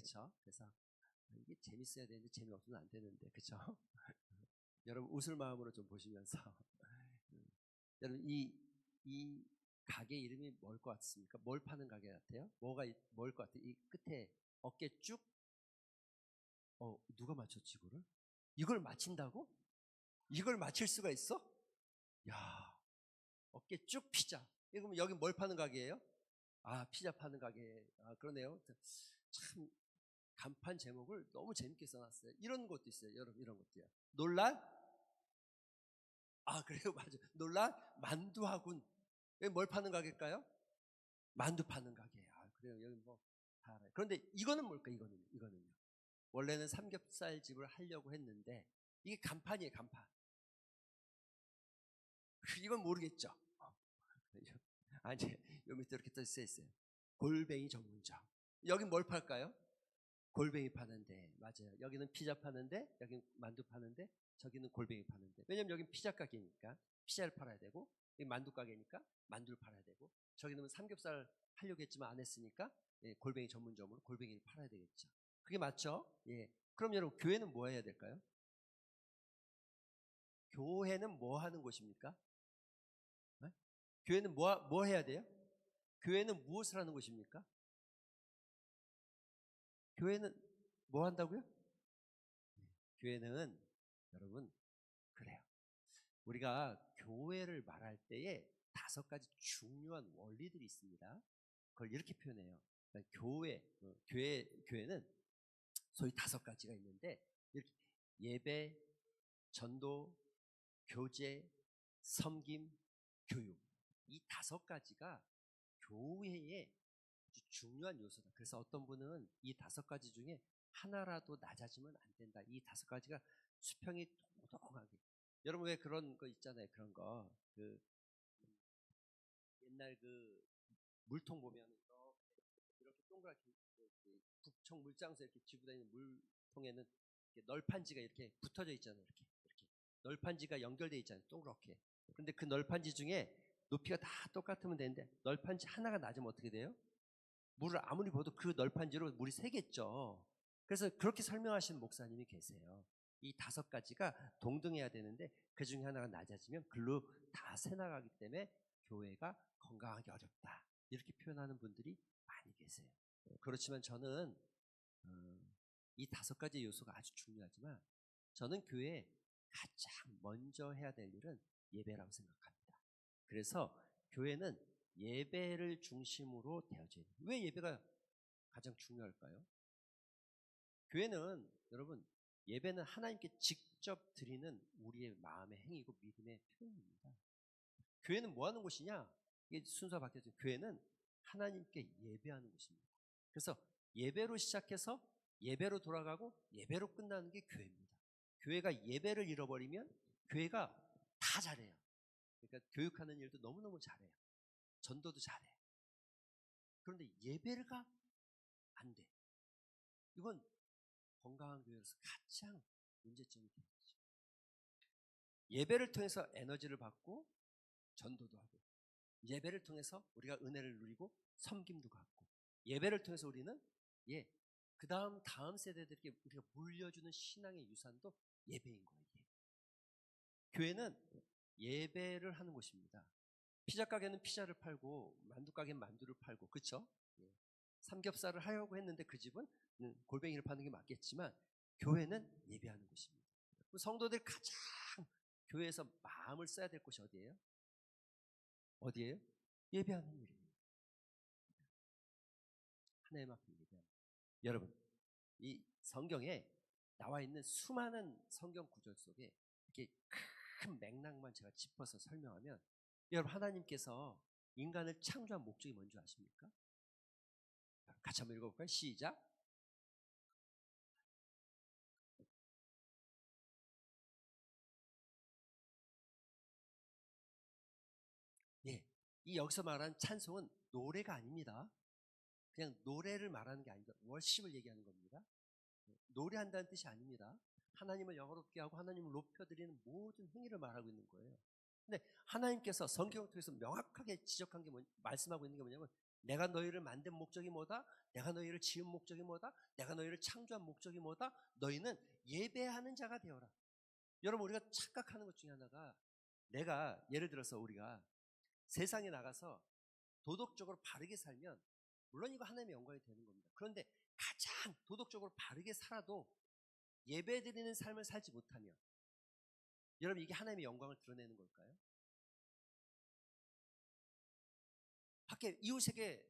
그렇죠? 그래서 이게 재밌어야 되는데 재미없으면 안 되는데, 그렇죠? 여러분 웃을 마음으로 좀 보시면서 여러분 이 가게 이름이 뭘 것 같습니까? 뭘 파는 가게 같아요? 뭘 것 같아요? 이 끝에 어깨 쭉 누가 맞췄지 이거를? 이걸 맞힌다고? 이걸 맞힐 수가 있어? 야, 어깨 쭉 피자. 그럼 여기 뭘 파는 가게예요? 아, 피자 파는 가게. 아, 그러네요. 참 간판 제목을 너무 재밌게 써놨어요. 이런 것도 있어요. 여러분 이런 것도요. 논란? 아, 그래요. 맞아요. 논란? 만두하군. 여기 뭘 파는 가게일까요? 만두 파는 가게. 아, 그래요. 여기 뭐 다 알아요. 그런데 이거는 뭘까? 이거는요. 원래는 삼겹살 집을 하려고 했는데 이게 간판이에요. 간판. 이건 모르겠죠. 아, 이제 요 밑에 이렇게 또 써 있어요. 골뱅이 전문점. 여긴 뭘 팔까요? 골뱅이 파는데. 맞아요. 여기는 피자 파는데, 여기는 만두 파는데, 저기는 골뱅이 파는데. 왜냐면 여긴 피자 가게니까 피자를 팔아야 되고, 여기 만두 가게니까 만두를 팔아야 되고, 저기는 삼겹살 하려고 했지만 안 했으니까 골뱅이 전문점으로 골뱅이를 팔아야 되겠죠. 그게 맞죠? 예. 그럼 여러분 교회는 뭐 해야 될까요? 교회는 뭐 하는 곳입니까? 네? 교회는 뭐 해야 돼요? 교회는 무엇을 하는 곳입니까? 교회는 뭐 한다고요? 교회는 여러분 그래요. 우리가 교회를 말할 때에 5가지 중요한 원리들이 있습니다. 그걸 이렇게 표현해요. 그러니까 교회는 소위 5가지가 있는데 이렇게 예배, 전도, 교제, 섬김, 교육. 이 5가지가 교회의 아주 중요한 요소다. 그래서 어떤 분은 이 5가지 중에 하나라도 낮아지면 안 된다. 이 5가지가 수평이 동동하게. 여러분 왜 그런 거 있잖아요. 그런 거. 옛날 물통 보면 이렇게 동그랗게 북청 물장소 이렇게 쥐고 다니는 물통에는 이렇게 널판지가 이렇게 붙어져 있잖아요. 이렇게 널판지가 연결되어 있잖아요. 동그랗게. 근데 그 널판지 중에 높이가 다 똑같으면 되는데 널판지 하나가 낮으면 어떻게 돼요? 물을 아무리 부어도 그 널판지로 물이 새겠죠. 그래서 그렇게 설명하시는 목사님이 계세요. 이 5가지가 동등해야 되는데 그 중에 하나가 낮아지면 글로 다 새나가기 때문에 교회가 건강하기 어렵다. 이렇게 표현하는 분들이 많이 계세요. 그렇지만 저는 이 5가지 요소가 아주 중요하지만 저는 교회에 가장 먼저 해야 될 일은 예배라고 생각합니다. 그래서 교회는 예배를 중심으로 되어져야 돼요. 왜 예배가 가장 중요할까요? 교회는 여러분 예배는 하나님께 직접 드리는 우리의 마음의 행위고 믿음의 표현입니다. 교회는 뭐 하는 곳이냐? 이게 순서가 바뀌었죠. 교회는 하나님께 예배하는 곳입니다. 그래서 예배로 시작해서 예배로 돌아가고 예배로 끝나는 게 교회입니다. 교회가 예배를 잃어버리면 교회가 다 잘해요. 그러니까 교육하는 일도 너무너무 잘해요. 전도도 잘해요. 그런데 예배가 안 돼. 이건 건강한 교회로서 가장 문제점이 되겠죠. 예배를 통해서 에너지를 받고 전도도 하고 예배를 통해서 우리가 은혜를 누리고 섬김도 갖고 예배를 통해서 우리는 그 다음 세대들에게 우리가 물려주는 신앙의 유산도 예배인 거예요. 교회는 예배를 하는 곳입니다. 피자 가게는 피자를 팔고 만두 가게는 만두를 팔고 그렇죠? 삼겹살을 하려고 했는데 그 집은 골뱅이를 파는 게 맞겠지만 교회는 예배하는 곳입니다. 성도들 가장 교회에서 마음을 써야 될 곳이 어디예요? 어디예요? 예배하는 일이에요. 하나님 앞에 예배하는. 여러분, 이 성경에 나와 있는 수많은 성경 구절 속에 이렇게 큰 맥락만 제가 짚어서 설명하면 여러분 하나님께서 인간을 창조한 목적이 뭔지 아십니까? 같이 한번 읽어볼까요? 시작. 이 여기서 말하는 찬송은 노래가 아닙니다. 그냥 노래를 말하는 게 아닙니다. 월십을 얘기하는 겁니다. 노래한다는 뜻이 아닙니다. 하나님을 영화롭게 하고 하나님을 높여드리는 모든 행위를 말하고 있는 거예요. 근데 하나님께서 성경을 통해서 명확하게 지적한 게 말씀하고 있는 게 뭐냐면 내가 너희를 만든 목적이 뭐다? 내가 너희를 지은 목적이 뭐다? 내가 너희를 창조한 목적이 뭐다? 너희는 예배하는 자가 되어라. 여러분, 우리가 착각하는 것 중에 하나가, 내가 예를 들어서 우리가 세상에 나가서 도덕적으로 바르게 살면 물론 이거 하나님의 영광이 되는 겁니다. 그런데 가장 도덕적으로 바르게 살아도 예배드리는 삶을 살지 못하면, 여러분, 이게 하나님의 영광을 드러내는 걸까요? 밖에 이웃에게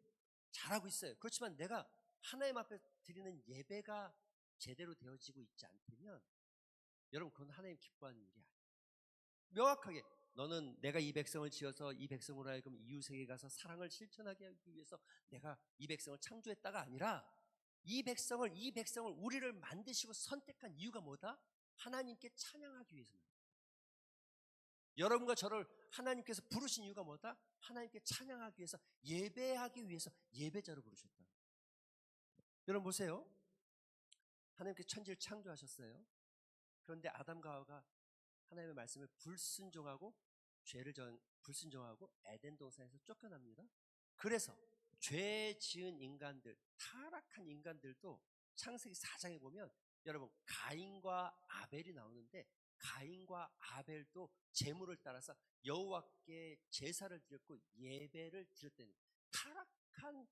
잘하고 있어요. 그렇지만 내가 하나님 앞에 드리는 예배가 제대로 되어지고 있지 않다면, 여러분, 그건 하나님 기뻐하는 일이 아니에요. 명확하게 너는 내가 이 백성을 지어서 이 백성으로 하여금 이웃에게 가서 사랑을 실천하게 하기 위해서 내가 이 백성을 창조했다가 아니라, 이 백성을 우리를 만드시고 선택한 이유가 뭐다? 하나님께 찬양하기 위해서입니다. 여러분과 저를 하나님께서 부르신 이유가 뭐다? 하나님께 찬양하기 위해서, 예배하기 위해서 예배자로 부르셨다. 여러분 보세요. 하나님께 천지를 창조하셨어요. 그런데 아담과 하와가 하나님의 말씀을 불순종하고 불순종하고 에덴 동산에서 쫓겨납니다. 그래서 죄 지은 인간들, 타락한 인간들도 창세기 4장에 보면, 여러분, 가인과 아벨이 나오는데, 가인과 아벨도 제물을 따라서 여호와께 제사를 드렸고 예배를 드렸다는, 타락한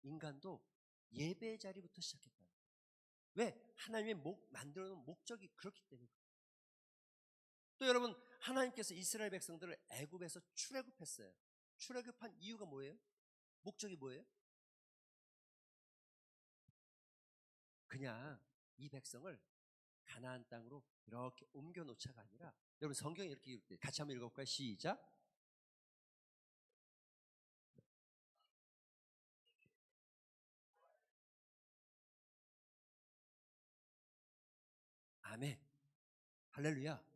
인간도 예배 자리부터 시작했다. 왜? 하나님의 만들어 놓은 목적이 그렇기 때문에. 또 여러분, 하나님께서 이스라엘 백성들을 애굽에서 출애굽했어요. 출애굽한 이유가 뭐예요? 목적이 뭐예요? 그냥 이 백성을 가나안 땅으로 이렇게 옮겨 놓자가 아니라, 여러분 성경이 이렇게 읽을 때 같이 한번 읽어볼까요? 시작. 아멘. 할렐루야.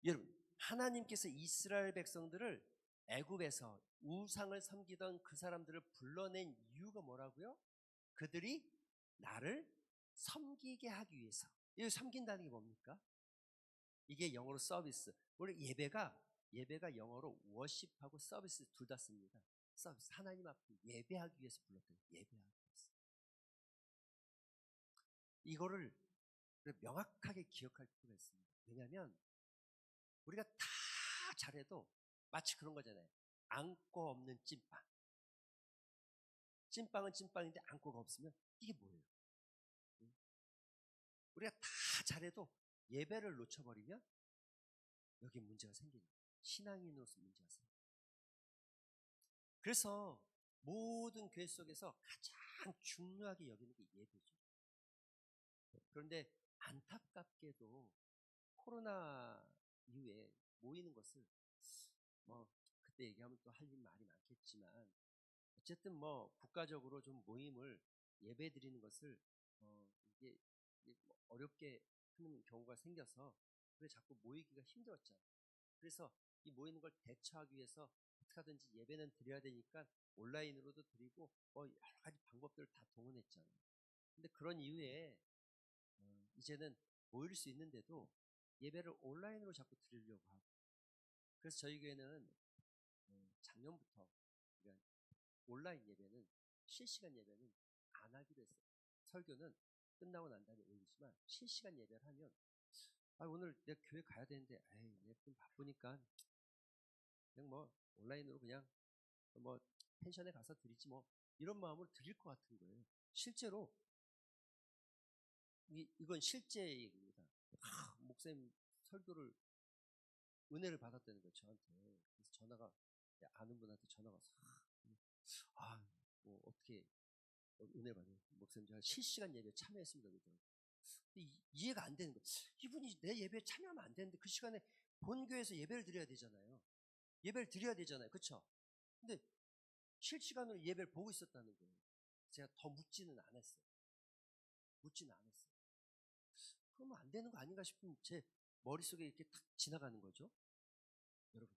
여러분, 하나님께서 이스라엘 백성들을 애굽에서 우상을 섬기던 그 사람들을 불러낸 이유가 뭐라고요? 그들이 나를 섬기게 하기 위해서. 이 섬긴다는 게 뭡니까? 이게 영어로 서비스. 원래 예배가 영어로 워십하고 서비스 둘 다 씁니다. 서비스. 하나님 앞에 예배하기 위해서 불렀대요. 예배하기 위해서. 이거를 명확하게 기억할 필요가 있습니다. 왜냐하면 우리가 다 잘해도 마치 그런 거잖아요. 안고 없는 찐빵. 찐빵은 찐빵인데 안고가 없으면 이게 뭐예요? 우리가 다 잘해도 예배를 놓쳐버리면 여기 문제가 생기는 거예요. 신앙인으로서 문제가 생겨요. 그래서 모든 교회 속에서 가장 중요하게 여기는 게 예배죠. 그런데 안타깝게도 코로나 이후에 모이는 것을, 그때 얘기하면 또 할 말이 많겠지만, 어쨌든 국가적으로 좀 모임을 예배 드리는 것을 이게 어렵게 하는 경우가 생겨서, 그래 자꾸 모이기가 힘들었잖아요. 그래서 이 모이는 걸 대처하기 위해서 어떻게 하든지 예배는 드려야 되니까 온라인으로도 드리고 여러 가지 방법들을 다 동원했잖아요. 근데 그런 이후에 이제는 모일 수 있는데도 예배를 온라인으로 자꾸 드리려고 하고, 그래서 저희 교회는 작년부터 우리가 온라인 예배는, 실시간 예배는 안 하기로 했어요. 설교는 끝나고 난 다음에 올리지만 실시간 예배를 하면, 오늘 내가 교회 가야 되는데 내가 좀 바쁘니까 그냥 온라인으로 그냥 펜션에 가서 드리지 이런 마음으로 드릴 것 같은 거예요. 실제로 이건 실제 얘기입니다. 목사님 설교를 은혜를 받았다는 거예요, 저한테. 그래서 전화가, 아는 분한테 전화가 와서, 어떻게 은혜 받아요? 목사님, 제가 실시간 예배에 참여했습니다. 그러더라고요. 이해가 안 되는 거예요. 이분이 내 예배에 참여하면 안 되는데 그 시간에 본교에서 예배를 드려야 되잖아요. 예배를 드려야 되잖아요. 그렇죠? 근데 실시간으로 예배를 보고 있었다는 거예요. 제가 더 묻지는 않았어요. 그러면 안 되는 거 아닌가 싶은 제 머릿속에 이렇게 탁 지나가는 거죠. 여러분,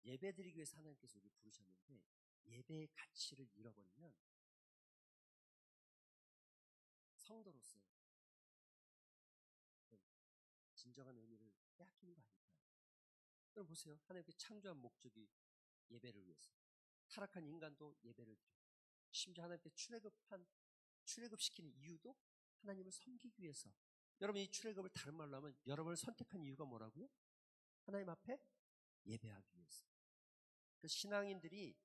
예배 드리기 위해서 하나님께서 우리 부르셨는데 예배의 가치를 잃어버리면 성도로서의 진정한 의미를 빼앗기는 거 아닐까요? 여러분 보세요. 하나님께 창조한 목적이 예배를 위해서. 타락한 인간도 예배를 드려요. 심지어 하나님께 출애굽시키는 이유도 하나님을 섬기기 위해서. 여러분, 이 출애굽을 다른 말로 하면 여러분을 선택한 이유가 뭐라고요? 하나님 앞에 예배하기 위해서. 그 신앙인들이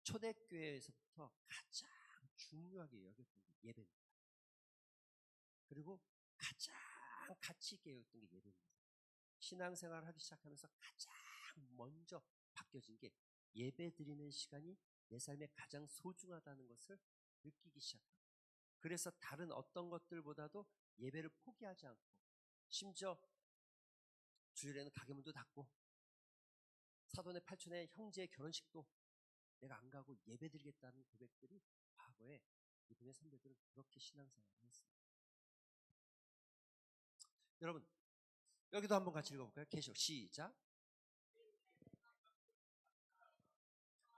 초대교회에서부터 가장 중요하게 여겼던 게 예배입니다. 그리고 가장 가치 있게 여겼던 게 예배입니다. 신앙생활을 하기 시작하면서 가장 먼저 바뀌어진 게 예배 드리는 시간이 내 삶에 가장 소중하다는 것을 느끼기 시작합니다. 그래서 다른 어떤 것들보다도 예배를 포기하지 않고, 심지어 주일에는 가게문도 닫고, 사돈의 팔촌의 형제의 결혼식도 내가 안 가고 예배 드리겠다는 고백들이 과거에 이분의 선배들은 그렇게 신앙생활을 했습니다. 여러분, 여기도 한번 같이 읽어볼까요? 계시록 시작.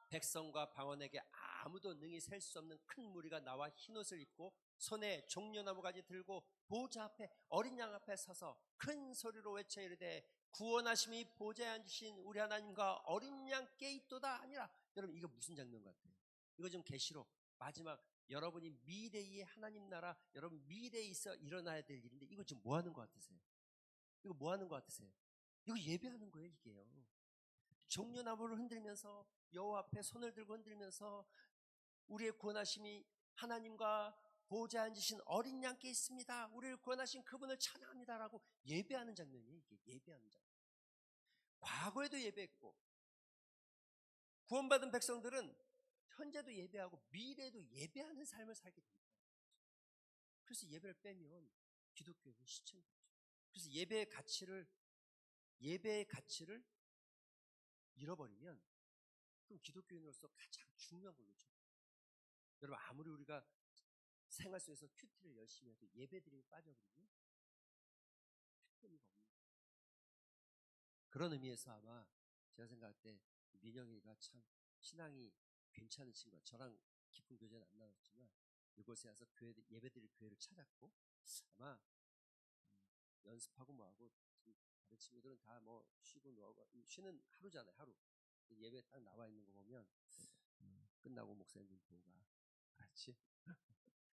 백성과 방언에게 아무도 능히 셀 수 없는 큰 무리가 나와 흰옷을 입고 손에 종려나무 가지 들고 보좌 앞에 어린 양 앞에 서서 큰 소리로 외쳐 이르되 구원하심이 보좌에 앉으신 우리 하나님과 어린 양께 있도다 아니라. 여러분, 이거 무슨 장면 같아요? 이거 지금 계시록 마지막 여러분이 미래의 하나님 나라, 여러분 미래에 있어 일어나야 될 일인데 이거 지금 뭐 하는 것 같으세요? 이거 뭐 하는 것 같으세요? 이거 예배하는 거예요, 이게요. 종려나무를 흔들면서 여호와 앞에 손을 들고 흔들면서 우리의 구원하심이 하나님과 보좌에 앉으신 어린 양께 있습니다. 우리를 구원하신 그분을 찬양합니다라고 예배하는 장면이에요. 이게 예배하는 장면. 과거에도 예배했고 구원받은 백성들은 현재도 예배하고 미래에도 예배하는 삶을 살게 됩니다. 그래서 예배를 빼면 기독교는 시체인 거죠. 그래서 예배의 가치를 잃어버리면 그럼 기독교인으로서 가장 중요한 걸 놓쳐요. 여러분, 아무리 우리가 생활 속에서 큐티를 열심히 해도 예배드림이 빠져버리면 의미가 없는 거예요. 그런 의미에서 아마 제가 생각할 때 민영이가 참 신앙이 괜찮은 친구야. 저랑 깊은 교제는 안 나눴지만 이곳에 와서 예배드릴 교회를 찾았고 아마 연습하고 뭐하고 다른 친구들은 다 뭐 쉬고 뭐하고 쉬는 하루잖아요. 하루. 예배 딱 나와 있는 거 보면 끝나고 목사님 보고 가. 같이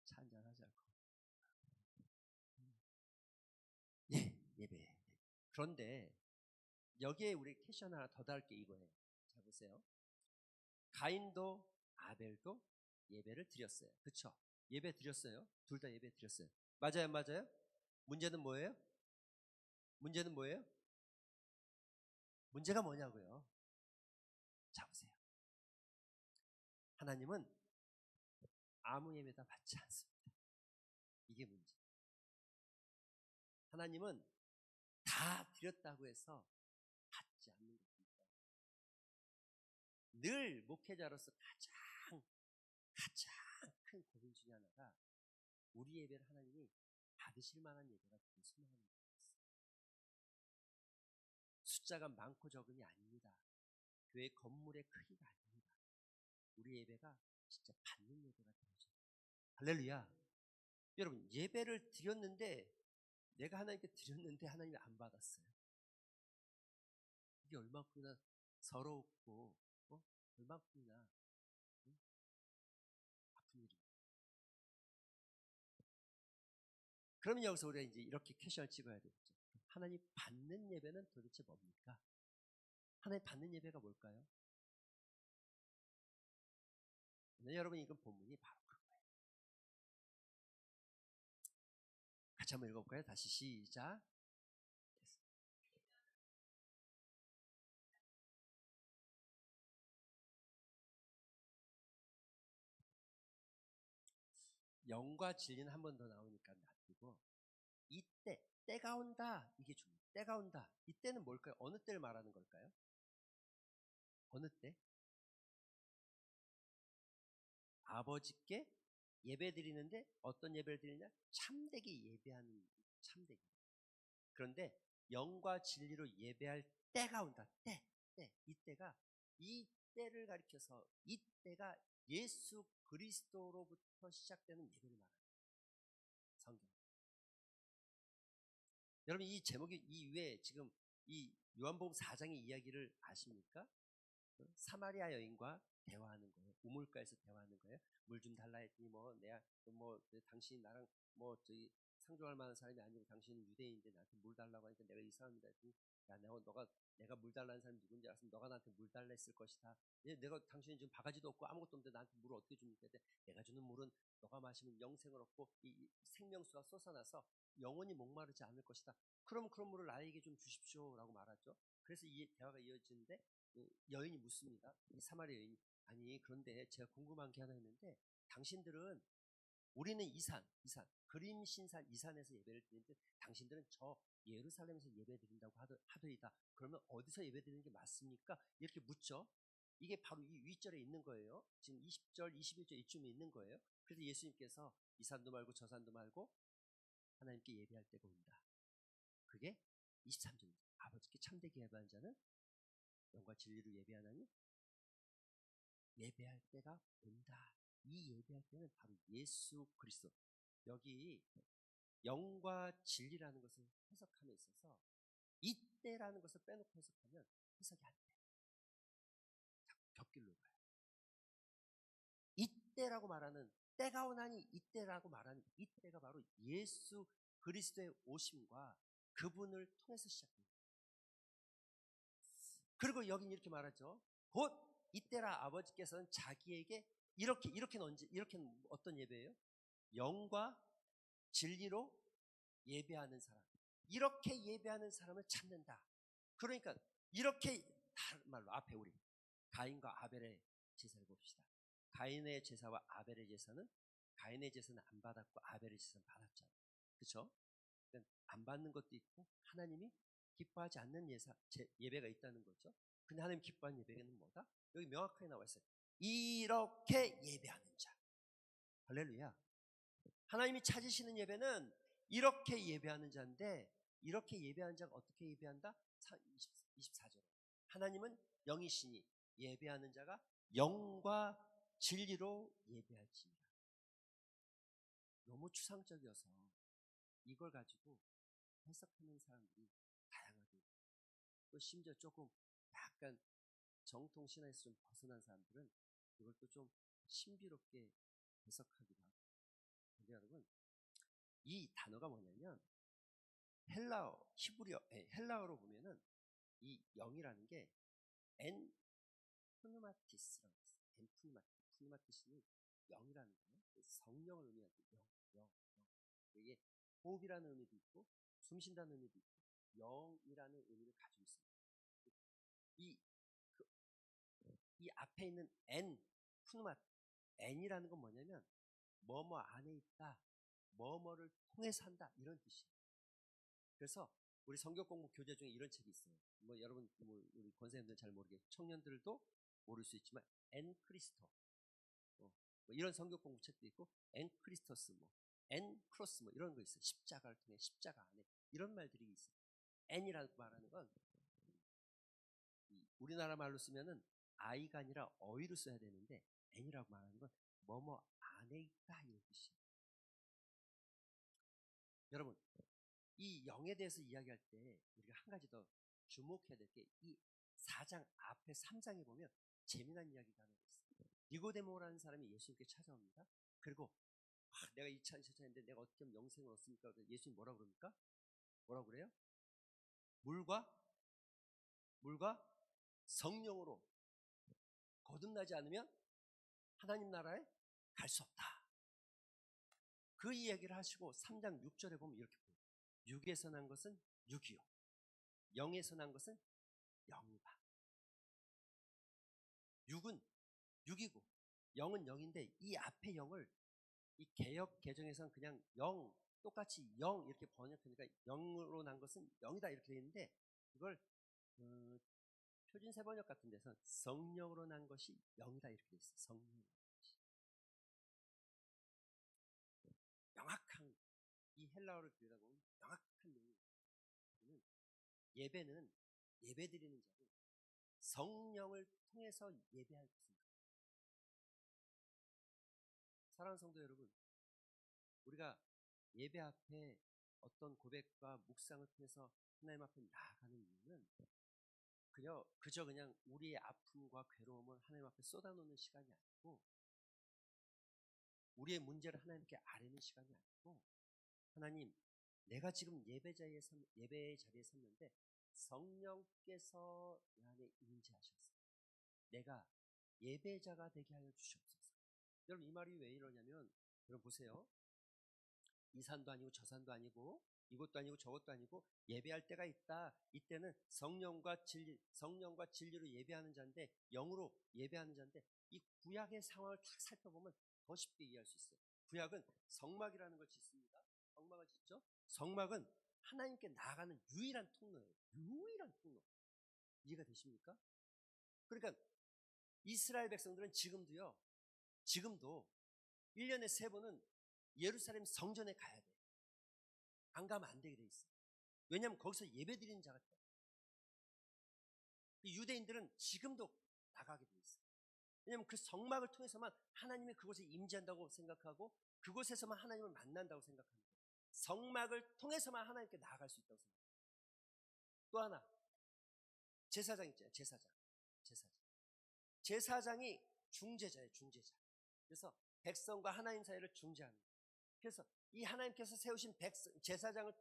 차 한잔 하자고. 예배. 그런데 여기에 우리 캐션 하나 더 달 게 이거예요. 자, 보세요. 가인도 아벨도 예배를 드렸어요. 그쵸? 예배 드렸어요. 둘 다 예배 드렸어요. 맞아요, 맞아요? 문제는 뭐예요? 문제는 뭐예요? 문제가 뭐냐고요? 자, 보세요. 하나님은 아무 예배다 받지 않습니다. 이게 문제. 하나님은 다 드렸다고 해서 받지 않는 겁니다. 늘 목회자로서 가장 큰 고민 중에 하나가 우리 예배를 하나님이 받으실 만한 예배가 되었으면 하는 거예요. 숫자가 많고 적음이 아닙니다. 교회 건물의 크기가 아닙니다. 우리 예배가 진짜 받는 예배가 되어져요. 할렐루야. 여러분, 예배를 드렸는데 내가 하나님께 드렸는데 하나님이 안 받았어요. 이게 얼마큼이나 서럽고 얼마큼이나 아픈 일입니다. 그러면 여기서 우리가 이제 이렇게 캐션을 찍어야 되겠죠. 하나님 받는 예배는 도대체 뭡니까? 하나님 받는 예배가 뭘까요? 네, 여러분, 이건 본문이 바로 그거예요. 같이 한번 읽어볼까요? 다시 시작. 영과 진리는 한 번 더 나오니까 놔두고 때가 온다. 이게 중요해요. 때가 온다. 이때는 뭘까요? 어느 때를 말하는 걸까요? 어느 때? 아버지께 예배 드리는데 어떤 예배를 드리냐? 참되게 예배하는 참되게. 그런데 영과 진리로 예배할 때가 온다. 때. 이때가 이 때를 가리켜서 이때가 예수 그리스도로부터 시작되는 예배를 말합니다. 성경. 여러분, 이 제목이 이 위에 지금 이 요한복음 4장의 이야기를 아십니까? 사마리아 여인과 대화하는 거예요. 우물가에서 대화하는 거예요. 물 좀 달라 했더니 내가 당신이 나랑 저기 상종할 만한 사람이 아니고 당신은 유대인인데 나한테 물 달라고 하니까 내가 이 사람이다 했더니 야 내가 물 달라는 사람이 누군지 알았으면 너가 나한테 물 달라 했을 것이다. 내가 당신이 지금 바가지도 없고 아무것도 없는데 나한테 물을 어떻게 줍니까? 내가 주는 물은 너가 마시면 영생을 얻고 이 생명수가 솟아나서 영원히 목마르지 않을 것이다. 그럼 그런 물을 나에게 좀 주십시오라고 말하죠. 그래서 이 대화가 이어지는데 여인이 묻습니다. 이 사마리아 여인이 아니 그런데 제가 궁금한 게 하나 있는데 당신들은 우리는 이산 그림신산 이산에서 예배를 드리는데 당신들은 저 예루살렘에서 예배 드린다고 하더이다. 그러면 어디서 예배 드리는 게 맞습니까? 이렇게 묻죠. 이게 바로 이 윗절에 있는 거예요. 지금 20절, 21절 이쯤에 있는 거예요. 그래서 예수님께서 이 산도 말고 저 산도 말고 하나님께 예배할 때가 온다. 그게 23절입니다. 아버지께 참되게 예배하는 자는 영과 진리로 예배하나니 예배할 때가 온다. 이 예배할 때는 바로 예수 그리스도. 여기 영과 진리라는 것을 해석함에 있어서 이때라는 것을 빼놓고 해석하면 해석이 안 돼. 곁길로 가요. 이때라고 말하는 때가 오나니 이때라고 말하는 이때가 바로 예수 그리스도의 오심과 그분을 통해서 시작됩니다. 그리고 여긴 이렇게 말하죠. 곧 이때라 아버지께서는 자기에게 이렇게는 어떤 예배예요? 영과 진리로 예배하는 사람. 이렇게 예배하는 사람을 찾는다. 그러니까 이렇게 다른 말로 앞에 우리 가인과 아벨의 제사를 봅시다. 가인의 제사와 아벨의 제사는 가인의 제사는 안 받았고 아벨의 제사는 받았잖아요. 그렇죠? 그러니까 안 받는 것도 있고 하나님이 기뻐하지 않는 예배가 있다는 거죠. 근데 하나님 기뻐하는 예배는 뭐다? 여기 명확하게 나와 있어요. 이렇게 예배하는 자. 할렐루야. 하나님이 찾으시는 예배는 이렇게 예배하는 자인데 이렇게 예배하는 자가 어떻게 예배한다? 24절. 하나님은 영이시니 예배하는 자가 영과 진리로 예배할지니라. 너무 추상적이어서 이걸 가지고 해석하는 사람들이 다양하게 또 심지어 조금 약간 정통 신화에서 좀 벗어난 사람들은 이걸 또 좀 신비롭게 해석하기도 하고. 근데 여러분 이 단어가 뭐냐면 헬라어로 보면은 이 영이라는 게 푸누마티스라고 있어요. 푸누마티스는 영이라는 거예요. 성령을 의미하는 영. 이게 호흡이라는 의미도 있고 숨쉰다는 의미도 있고 영이라는 의미를 가지고 있습니다. 이 앞에 있는 N이라는 건 뭐냐면 뭐뭐 안에 있다, 뭐뭐를 통해서 한다 이런 뜻이에요. 그래서 우리 성경 공부 교재 중에 이런 책이 있어요. 여러분 우리 권사님들 잘 모르겠고 청년들도 모를 수 있지만 엔크리스토 이런 성경 공부 책도 있고 엔크리스토스 엔크로스 이런 거 있어요. 십자가를 통해 십자가 안에 이런 말들이 있어요. N이라고 말하는 건 우리나라 말로 쓰면은 I가 아니라 어이로 써야 되는데 N이라고 말하는 건 뭐뭐 안에 있다 이런 뜻이에요. 여러분 이 영에 대해서 이야기할 때 우리가 한 가지 더 주목해야 될 게 이 4장 앞에 3장에 보면 재미난 이야기가 하나 있어요. 니고데모라는 사람이 예수님께 찾아옵니다. 그리고 내가 이 찬양했는데 내가 어떻게 하면 영생을 얻습니까? 예수님 뭐라고 그럽니까? 뭐라고 그래요? 물과 성령으로 거듭나지 않으면 하나님 나라에 갈 수 없다. 그 이야기를 하시고 3장 6절에 보면 이렇게 보여요. 육에서 난 것은 육이요 영에서 난 것은 영이다. 육은 육이고 영은 영인데 이 앞에 영을 이 개역 개정에서는 그냥 영 똑같이 영 이렇게 번역하니까 영으로 난 것은 영이다 이렇게 되어 있는데 이걸 표준 세번역 같은 데서 성령으로 난 것이 영이다 이렇게 되어 있어요. 성령. 명확한 이 헬라어를 들여다보면 명확한 내용이 예배는 예배드리는 자는 성령을 통해서 예배할 것입니다. 사랑하는 성도 여러분, 우리가 예배 앞에 어떤 고백과 묵상을 통해서 하나님 앞에 나아가는 이유는 그저 그냥 우리의 아픔과 괴로움을 하나님 앞에 쏟아놓는 시간이 아니고, 우리의 문제를 하나님께 아뢰는 시간이 아니고, 하나님, 내가 지금 예배의 자리에 섰는데 성령께서 내 안에 임재하셔서 내가 예배자가 되게 하여 주시옵소서. 여러분, 이 말이 왜 이러냐면, 여러분 보세요. 이 산도 아니고 저 산도 아니고 이것도 아니고 저것도 아니고 예배할 때가 있다. 이때는 성령과 진리로 예배하는 자인데, 영으로 예배하는 자인데, 이 구약의 상황을 딱 살펴보면 더 쉽게 이해할 수 있어요. 구약은 성막이라는 걸 짓습니다. 성막을 짓죠. 성막은 하나님께 나아가는 유일한 통로예요. 유일한 통로. 이해가 되십니까? 그러니까 이스라엘 백성들은 지금도 1년에 3번은 예루살렘 성전에 가야 돼. 안 가면 안 되게 돼 있어. 왜냐하면 거기서 예배 드리는 자가 돼. 유대인들은 지금도 나가게 돼 있어. 왜냐하면 그 성막을 통해서만 하나님이 그곳에 임재한다고 생각하고, 그곳에서만 하나님을 만난다고 생각하는 거예요. 성막을 통해서만 하나님께 나아갈 수 있다고 생각해요. 또 하나, 제사장 있잖아요. 제사장이 중재자예요. 중재자. 그래서 백성과 하나님 사이를 중재하는 거예요. 그래서 이 하나님께서 세우신 제사장을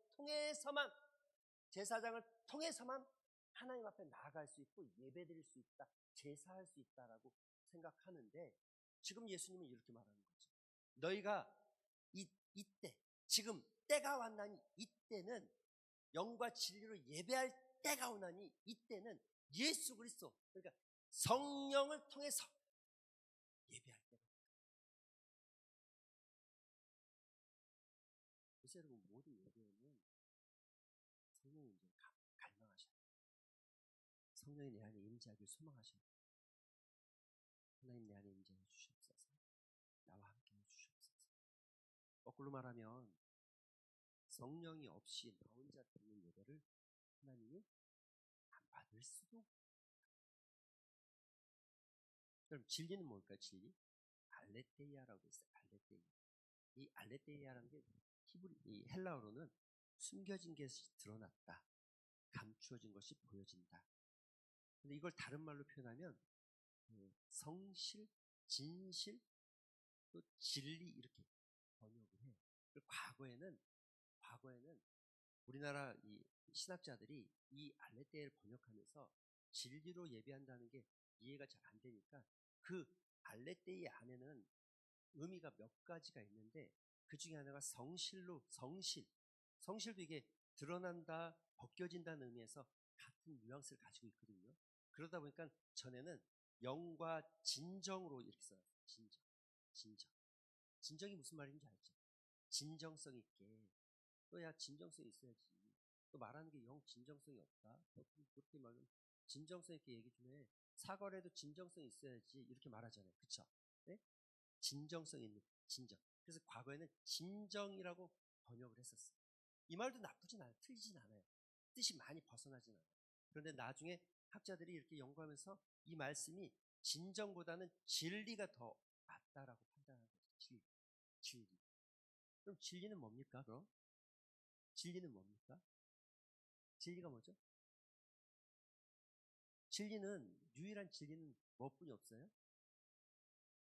통해서만 하나님 앞에 나아갈 수 있고 예배드릴 수 있다, 제사할 수 있다라고 생각하는데, 지금 예수님은 이렇게 말하는 거죠. 너희가 이때, 지금 때가 왔나니, 이때는 영과 진리로 예배할 때가 오나니, 이때는 예수 그리스도, 그러니까 성령을 통해서 예배할 때가 온다. 그래서 여러분, 모든 예배에는 성령이 이제 갈망하셔야 돼요. 성령이 내 안에 임재하길 소망하셔야 돼요. 하나님, 내 안에 임재해 주시옵소서. 나와 함께 해 주시옵소서. 거꾸로 말하면 성령이 없이 나 혼자 드리는 예배를 하나님이 안 받을 수도 없어요. 그럼 진리는 뭘까요? 진리? 알레테이아라고 있어요. 알레테이아. 이 알레테이아라는 게 이 헬라어로는 숨겨진 것이 드러났다, 감추어진 것이 보여진다. 근데 이걸 다른 말로 표현하면 성실, 진실, 또 진리, 이렇게 번역을 해요. 과거에는 우리나라 이 신학자들이 이 알레테이아를 번역하면서 진리로 예배한다는 게 이해가 잘 안 되니까, 그 알레테이아 안에는 의미가 몇 가지가 있는데, 그 중에 하나가 성실도 이게 드러난다, 벗겨진다는 의미에서 같은 뉘앙스를 가지고 있거든요. 그러다 보니까 전에는 영과 진정으로 이렇게 써요. 진정이 무슨 말인지 알죠? 진정성 있게. 또 야, 진정성이 있어야지. 또 말하는 게 영 진정성이 없다, 그렇게 말하면 진정성 있게 얘기 좀 해. 사과를 해도 진정성이 있어야지, 이렇게 말하잖아요. 그쵸? 네? 진정성 있는 진정. 그래서 과거에는 진정이라고 번역을 했었어요. 이 말도 나쁘진 않아요. 틀리진 않아요. 뜻이 많이 벗어나진 않아요. 그런데 나중에 학자들이 이렇게 연구하면서 이 말씀이 진정보다는 진리가 더 맞다라고 판단한 거죠. 진리. 그럼 진리는 뭡니까? 그럼 진리는 뭡니까? 진리가 뭐죠? 유일한 진리는 뭐뿐이 없어요?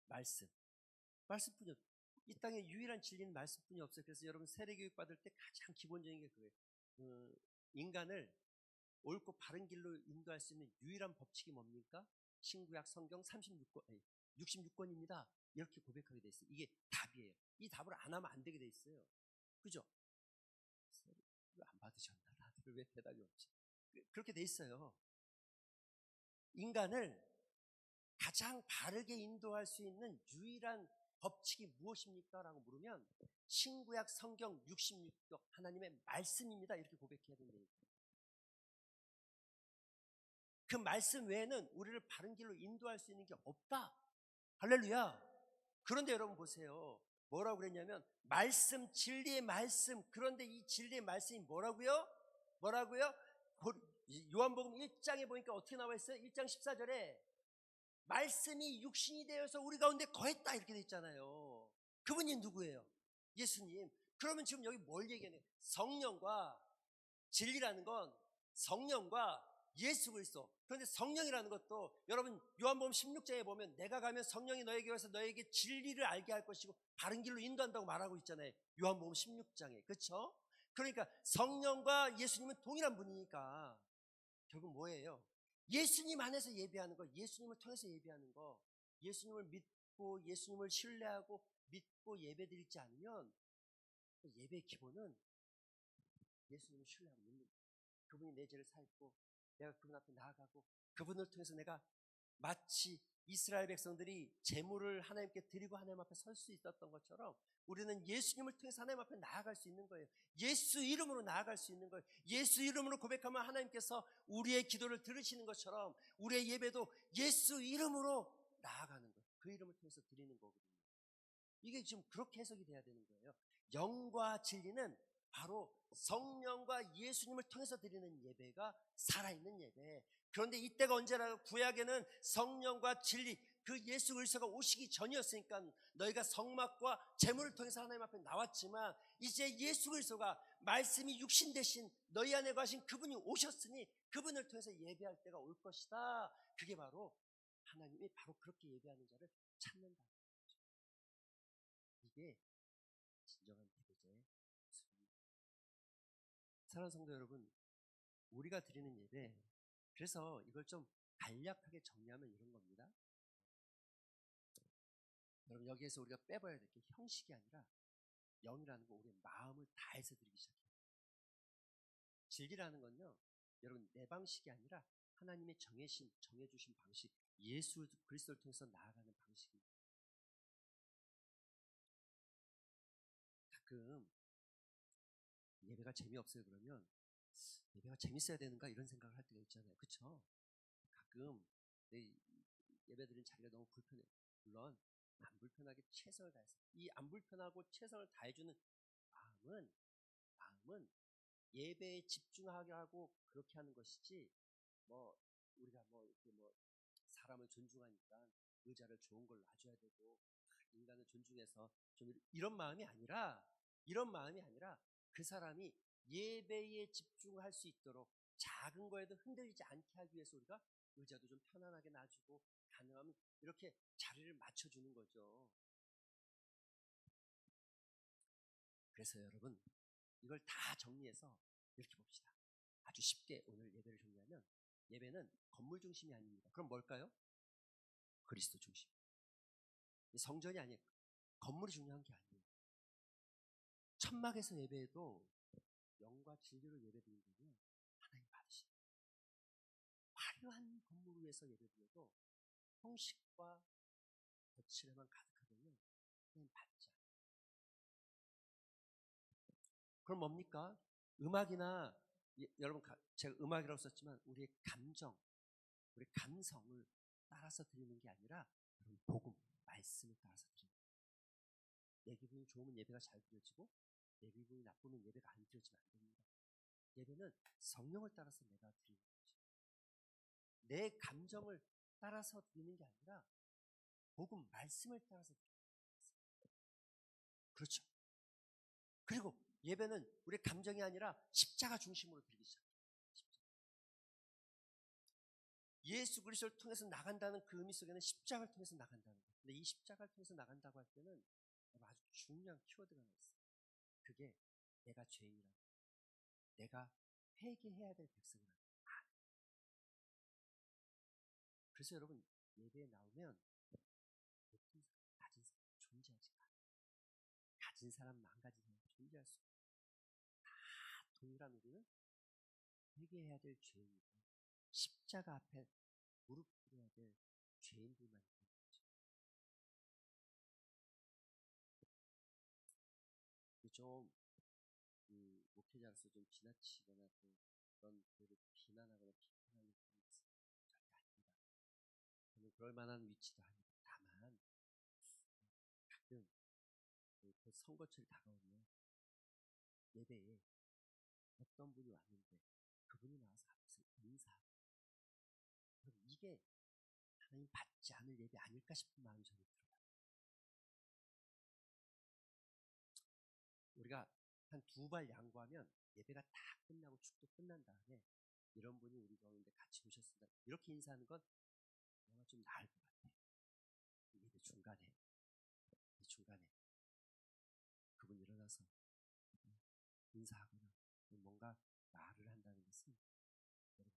말씀뿐이 없어요. 이 땅에 유일한 진리는 말씀뿐이 없어요. 그래서 여러분, 세례교육 받을 때 가장 기본적인 게 그거예요. 인간을 옳고 바른 길로 인도할 수 있는 유일한 법칙이 뭡니까? 신구약 성경 66권입니다. 이렇게 고백하게 돼 있어요. 이게 답이에요. 이 답을 안 하면 안 되게 돼 있어요. 그죠? 왜 안 받으셨나? 다들 왜 대답이 없지? 그렇게 돼 있어요. 인간을 가장 바르게 인도할 수 있는 유일한 법칙이 무엇입니까? 라고 물으면 신구약 성경 66권 하나님의 말씀입니다. 이렇게 고백해야 된다니까. 그 말씀 외에는 우리를 바른 길로 인도할 수 있는 게 없다. 할렐루야. 그런데 여러분 보세요. 뭐라고 그랬냐면 말씀, 진리의 말씀. 그런데 이 진리의 말씀이 뭐라고요? 요한복음 1장에 보니까 어떻게 나와 있어요? 1장 14절에 말씀이 육신이 되어서 우리 가운데 거했다, 이렇게 돼 있잖아요. 그분이 누구예요? 예수님. 그러면 지금 여기 뭘 얘기하냐? 성령과 진리라는 건 성령과 예수 그리스도. 그런데 성령이라는 것도 여러분 요한복음 16장에 보면 내가 가면 성령이 너에게 와서 너에게 진리를 알게 할 것이고 바른 길로 인도한다고 말하고 있잖아요. 요한복음 16장에. 그렇죠? 그러니까 성령과 예수님은 동일한 분이니까 결국 뭐예요? 예수님 안에서 예배하는 거, 예수님을 통해서 예배하는 거, 예수님을 믿고 예수님을 신뢰하고 믿고 예배드리지 않으면 그 예배의 기본은 예수님을 신뢰하고 믿는 거예요. 그분이 내 죄를 사했고 내가 그분 앞에 나아가고 그분을 통해서 내가 마치 이스라엘 백성들이 제물을 하나님께 드리고 하나님 앞에 설 수 있었던 것처럼 우리는 예수님을 통해서 하나님 앞에 나아갈 수 있는 거예요. 예수 이름으로 나아갈 수 있는 거예요. 예수 이름으로 고백하면 하나님께서 우리의 기도를 들으시는 것처럼 우리의 예배도 예수 이름으로 나아가는 거예요. 그 이름을 통해서 드리는 거거든요. 이게 지금 그렇게 해석이 돼야 되는 거예요. 영과 진리는 바로 성령과 예수님을 통해서 드리는 예배가 살아있는 예배. 그런데 이때가 언제나 구약에는 성령과 진리, 그 예수 그리스도가 오시기 전이었으니까 너희가 성막과 제물을 통해서 하나님 앞에 나왔지만 이제 예수 그리스도가 말씀이 육신 대신 너희 안에 거하신 그분이 오셨으니 그분을 통해서 예배할 때가 올 것이다. 그게 바로 하나님이 바로 그렇게 예배하는 자를 찾는다. 이게 진정한 예배자의 모습입니다. 사랑하는 성도 여러분, 우리가 드리는 예배, 그래서 이걸 좀 간략하게 정리하면 이런 겁니다. 여러분 여기에서 우리가 빼봐야 될 게 형식이 아니라 영이라는 거 우리의 마음을 다해서 드리기 시작해요. 진리라는 건요, 여러분 내 방식이 아니라 하나님의 정해주신 방식, 예수 그리스도를 통해서 나아가는 방식입니다. 가끔 예배가 재미없어요 그러면 예배가 재밌어야 되는가 이런 생각을 할 때가 있잖아요. 그렇죠? 가끔 내 예배드리는 자리가 너무 불편해. 물론 안 불편하게 최선을 다해서 이 안 불편하고 최선을 다해주는 마음은 예배에 집중하게 하고 그렇게 하는 것이지 뭐 우리가 뭐 이렇게 뭐 사람을 존중하니까 의자를 좋은 걸 놔줘야 되고 인간을 존중해서 좀 이런 마음이 아니라 그 사람이 예배에 집중할 수 있도록 작은 거에도 흔들리지 않게 하기 위해서 우리가 의자도 좀 편안하게 놔주고 가능하면 이렇게 자리를 맞춰주는 거죠. 그래서 여러분 이걸 다 정리해서 이렇게 봅시다. 아주 쉽게 오늘 예배를 정리하면 예배는 건물 중심이 아닙니다. 그럼 뭘까요? 그리스도 중심. 성전이 아니에요. 건물이 중요한 게 아니에요. 천막에서 예배해도 영과 진리로 예배드리는 거는 하나님 받으시는 거예요. 화려한 건물 위에서 예배드려도 형식과 거칠에만 가득하면 하나님 받지 않아요. 그럼 뭡니까? 음악이나 여러분 제가 음악이라고 썼지만 우리의 감정, 우리의 감성을 따라서 드리는 게 아니라 여러분 복음, 말씀을 따라서 드리는 거예요. 내 기분이 좋으면 예배가 잘 드려지고 내 기분이 나쁘면 예배가 안 드려지면 안 됩니다. 예배는 성령을 따라서 내가 드리는 거죠. 내 감정을 따라서 드리는 게 아니라 복음, 말씀을 따라서 드리는 거예요. 그렇죠. 그리고 예배는 우리의 감정이 아니라 십자가 중심으로 드리기 시작해요. 예수 그리스도를 통해서 나간다는 그 의미 속에는 십자가를 통해서 나간다는 거예요. 근데 이 십자가를 통해서 나간다고 할 때는 아주 중요한 키워드가 하나 있어요. 그게 내가 죄인이라는 거예요. 내가 회개해야 될 백성이라는 거예요. 그래서 여러분 예배에 나오면 높은 사람, 낮은 사람 존재하지 않아요. 가진 사람, 망가진 사람 존재할 수 없어요. 다 동일한 우리는 회개해야 될 죄인이고 십자가 앞에 무릎 꿇어야 될 죄인들만 있는 거죠. 좀 목회자로서 좀 지나치거나 또 그런 교회를 비난하거나 비판하는 그런 것은 절대 아닙니다. 저는 그럴 만한 위치도 아니고 다만 가끔 그 선거철이 다가오면 예배에 어떤 분이 왔는데 그분이 나와서 앞에서 인사하고 그럼 이게 하나님 받지 않을 예배 아닐까 싶은 마음이 저는 들어요. 우리가 한 2발 양보하면 예배가 다 끝나고 축도 끝난 다음에 이런 분이 우리 가운데 같이 오셨습니다. 이렇게 인사하는 건 뭔가 좀 나을 것 같아요. 예배 중간에 그분 일어나서 인사하거나 뭔가 말을 한다는 것은 여러분,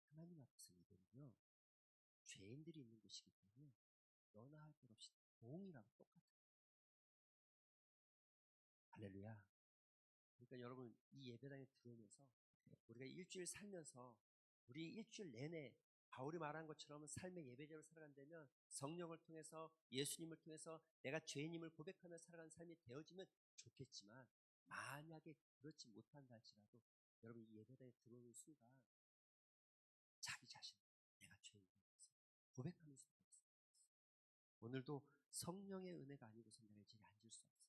하나님 앞에서 예배는요, 죄인들이 있는 곳이기 때문에 너나 할 것 없이 동일하고 똑같아요. 할렐루야. 그러니까 여러분, 이 예배당에 들어오면서 우리가 일주일 살면서 우리 일주일 내내 바울이 말한 것처럼 삶의 예배자로 살아간다면 성령을 통해서 예수님을 통해서 내가 죄인임을 고백하며 살아가는 삶이 되어지면 좋겠지만, 만약에 그렇지 못한다 할지라도 여러분, 이 예배당에 들어오는 순간 자기 자신, 내가 죄인임을 고백하면서 오늘도 성령의 은혜가 아니고서 내가 이 자리에 앉을 수 없어요.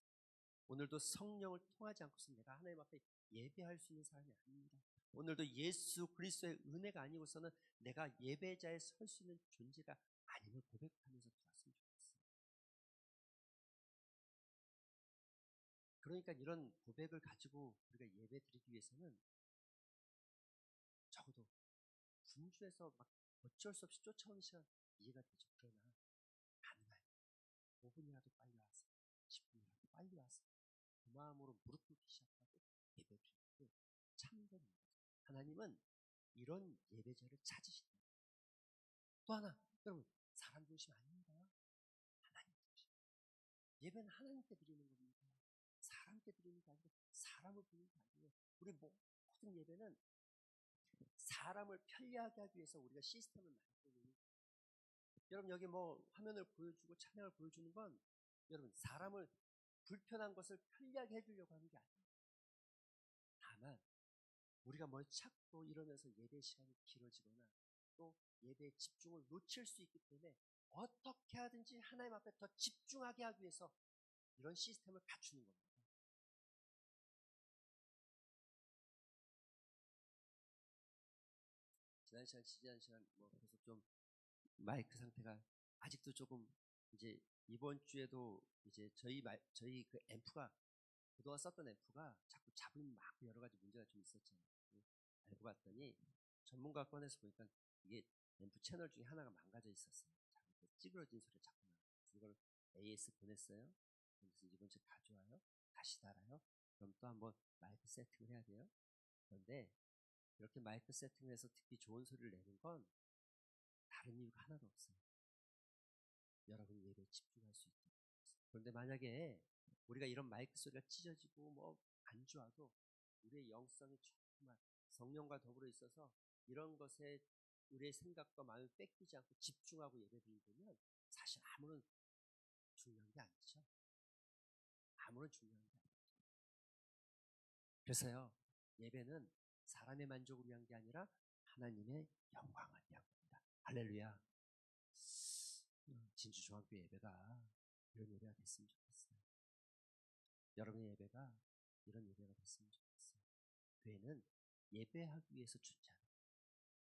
오늘도 성령을 통하지 않고서 내가 하나님 앞에 예배할 수 있는 사람이 아닙니다. 오늘도 예수 그리스도의 은혜가 아니고서는 내가 예배자에 설 수 있는 존재가 아님을 고백하면서 들어왔으면 좋겠어요. 그러니까 이런 고백을 가지고 우리가 예배 드리기 위해서는 적어도 군주에서 막 어쩔 수 없이 쫓아오는 시간 이해가 되죠. 그러나 가능하면 5분이라도 빨리 와서 10분이라도 빨리 와서 그 마음으로 무릎 꿇기 시작하고 예배 드리고 참되는 거죠. 하나님은 이런 예배자를 찾으신다. 또 하나, 여러분, 사람 중심 아닙니다. 하나님 중심. 예배는 하나님께 드리는 겁니다. 사람께 드리는 게 아니고 사람을 부르는 게 아니에요. 우리 모든 예배는 사람을 편리하게 하기 위해서 우리가 시스템을 만들고 있는 거예요. 여러분, 여기 뭐 화면을 보여주고 찬양을 보여주는 건 여러분 사람을 불편한 것을 편리하게 해주려고 하는 게 아니에요. 다만 우리가 뭘 찾고 이러면서 예배 시간이 길어지거나 또 예배에 집중을 놓칠 수 있기 때문에 어떻게 하든지 하나님 앞에 더 집중하게 하기 위해서 이런 시스템을 갖추는 겁니다. 지난 시간 뭐 계속 좀 마이크 상태가 아직도 조금 이제 이번 주에도 이제 저희 그 앰프가 그동안 썼던 앰프가 자꾸 잡음 막 여러 가지 문제가 좀 있었잖아요. 알고 봤더니 전문가 꺼내서 보니까 이게 앰프 채널 중에 하나가 망가져 있었어요. 자꾸 찌그러진 소리가 자꾸 나요. 이걸 AS 보냈어요. 그래서 이번 주에 가져와요. 다시 달아요. 그럼 또 한번 마이크 세팅을 해야 돼요. 그런데 이렇게 마이크 세팅을 해서 듣기 좋은 소리를 내는 건 다른 이유가 하나도 없어요. 여러분이 예배에 집중할 수 있도록. 그런데 만약에 우리가 이런 마이크 소리가 찢어지고 뭐 안 좋아도 우리의 영성이 정말 성령과 더불어 있어서 이런 것에 우리의 생각과 마음을 뺏기지 않고 집중하고 예배드리면 사실 아무런 중요한 게 아니죠. 아무런 중요한 게 아니죠. 그래서요, 예배는 사람의 만족을 위한 게 아니라 하나님의 영광을 위한 겁니다. 할렐루야. 진주 중앙교 예배가 이런 예배가 됐으면 좋겠어요. 여러분의 예배가 이런 예배가 됐으면 좋겠어요. 교회는 예배하기 위해서 존재합니다.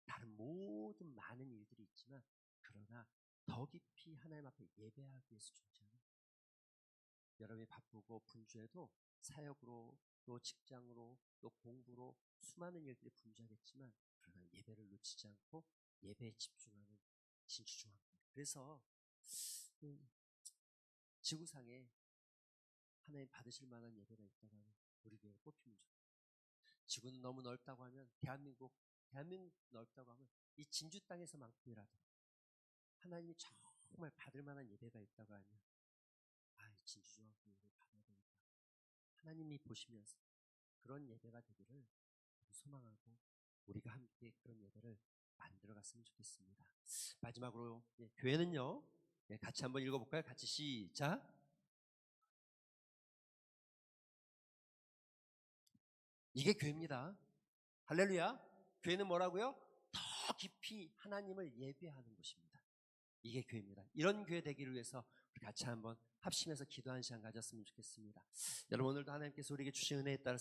다른 모든 많은 일들이 있지만 그러나 더 깊이 하나님 앞에 예배하기 위해서 존재합니다. 여러분이 바쁘고 분주해도 사역으로 또 직장으로 또 공부로 수많은 일들이 분주하겠지만 그러나 예배를 놓치지 않고 예배에 집중하는 진주중앙교회. 그래서 지구상에 하나님 받으실 만한 예배가 있다고 하면 우리 교회가 뽑히면 좋겠어요. 지구는 너무 넓다고 하면 대한민국 넓다고 하면 이 진주 땅에서만큼이라도 하나님이 정말 받을 만한 예배가 있다고 하면 이 진주중앙교회를 받아야 되겠다. 하나님이 보시면서 그런 예배가 되기를 소망하고 우리가 함께 그런 예배를 만들어갔으면 좋겠습니다. 마지막으로 교회는요, 같이 한번 읽어볼까요? 같이 시작. 이게 교회입니다. 할렐루야. 교회는 뭐라고요? 더 깊이 하나님을 예배하는 곳입니다. 이게 교회입니다. 이런 교회 되기를 위해서 우리 같이 한번 합심해서 기도하는 시간 가졌으면 좋겠습니다. 여러분, 오늘도 하나님께서 우리에게 주신 은혜에 따라서